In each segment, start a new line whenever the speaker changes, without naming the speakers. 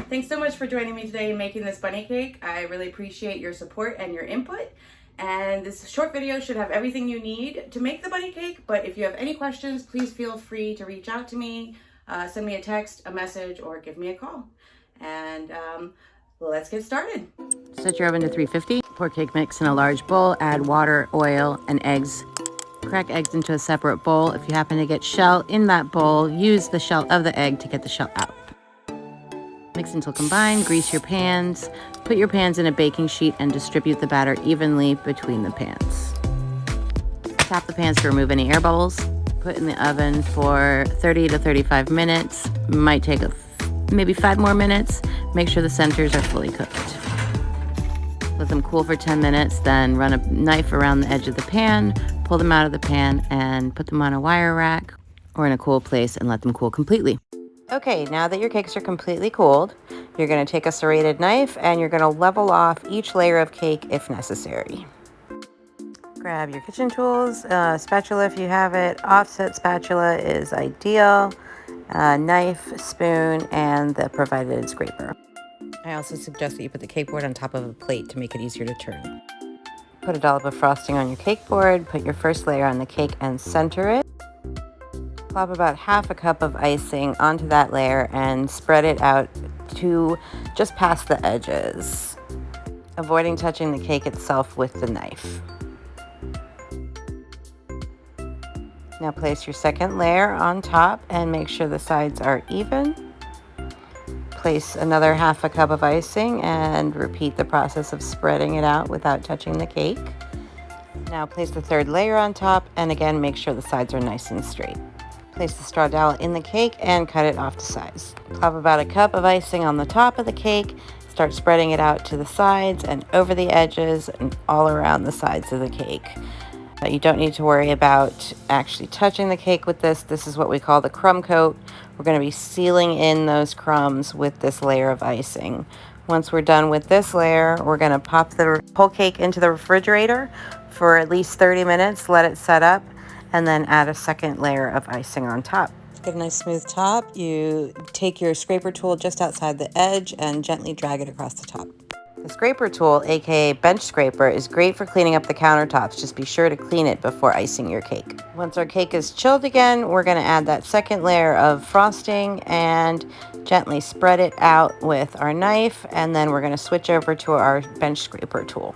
Thanks so much for joining me today in making this bunny cake. I really appreciate your support and your input. And this short video should have everything you need to make the bunny cake. But if you have any questions, please feel free to reach out to me, send me a text, a message, or give me a call. And let's get started. Set your oven to 350. Pour cake mix in a large bowl. Add water, oil, and eggs. Crack eggs into a separate bowl. If you happen to get shell in that bowl, use the shell of the egg to get the shell out. Mix until combined. Grease your pans. Put your pans in a baking sheet and distribute the batter evenly between the pans. Tap the pans to remove any air bubbles. Put in the oven for 30 to 35 minutes. Might take maybe 5 more minutes. Make sure the centers are fully cooked. Let them cool for 10 minutes, then run a knife around the edge of the pan, pull them out of the pan, and put them on a wire rack or in a cool place and let them cool completely. Okay, now that your cakes are completely cooled, you're going to take a serrated knife and you're going to level off each layer of cake if necessary. Grab your kitchen tools, spatula if you have it. Offset spatula is ideal. Knife, spoon, and the provided scraper. I also suggest that you put the cake board on top of a plate to make it easier to turn. Put a dollop of frosting on your cake board. Put your first layer on the cake and center it. Plop about half a cup of icing onto that layer and spread it out to just past the edges, avoiding touching the cake itself with the knife. Now place your second layer on top and make sure the sides are even. Place another half a cup of icing and repeat the process of spreading it out without touching the cake. Now place the third layer on top and again make sure the sides are nice and straight. Place the straw dowel in the cake and cut it off to size. Plop about a cup of icing on the top of the cake. Start spreading it out to the sides and over the edges and all around the sides of the cake. You don't need to worry about actually touching the cake with this. This is what we call the crumb coat. We're going to be sealing in those crumbs with this layer of icing. Once we're done with this layer, we're going to pop the whole cake into the refrigerator for at least 30 minutes, let it set up, and then add a second layer of icing on top. To get a nice smooth top, you take your scraper tool just outside the edge and gently drag it across the top. The scraper tool, aka bench scraper, is great for cleaning up the countertops. Just be sure to clean it before icing your cake. Once our cake is chilled again, we're going to add that second layer of frosting and gently spread it out with our knife, and then we're going to switch over to our bench scraper tool.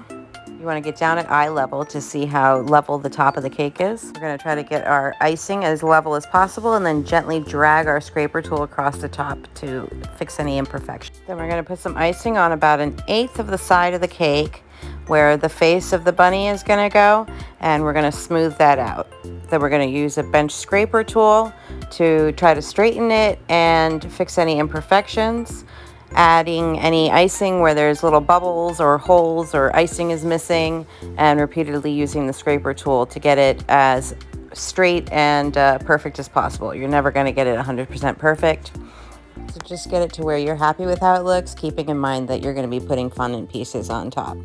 You want to get down at eye level to see how level the top of the cake is. We're going to try to get our icing as level as possible and then gently drag our scraper tool across the top to fix any imperfections. Then we're going to put some icing on about 1/8 of the side of the cake where the face of the bunny is going to go, and we're going to smooth that out. Then we're going to use a bench scraper tool to try to straighten it and fix any imperfections. Adding any icing where there's little bubbles or holes or icing is missing, and repeatedly using the scraper tool to get it as straight and perfect as possible. You're never going to get it 100% perfect, so just get it to where you're happy with how it looks, keeping in mind that you're going to be putting fondant pieces on top.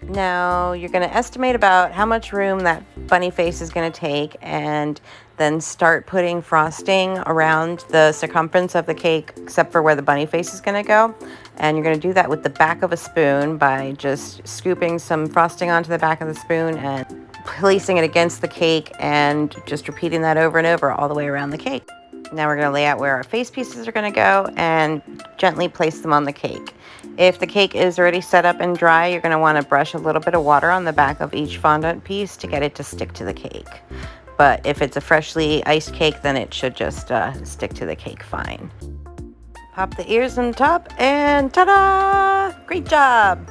Now you're going to estimate about how much room that bunny face is going to take, and then start putting frosting around the circumference of the cake except for where the bunny face is going to go. And you're going to do that with the back of a spoon by just scooping some frosting onto the back of the spoon and placing it against the cake and just repeating that over and over all the way around the cake. Now we're going to lay out where our face pieces are going to go and gently place them on the cake. If the cake is already set up and dry, you're going to want to brush a little bit of water on the back of each fondant piece to get it to stick to the cake. But if it's a freshly iced cake, then it should just stick to the cake fine. Pop the ears on top and ta-da! Great job!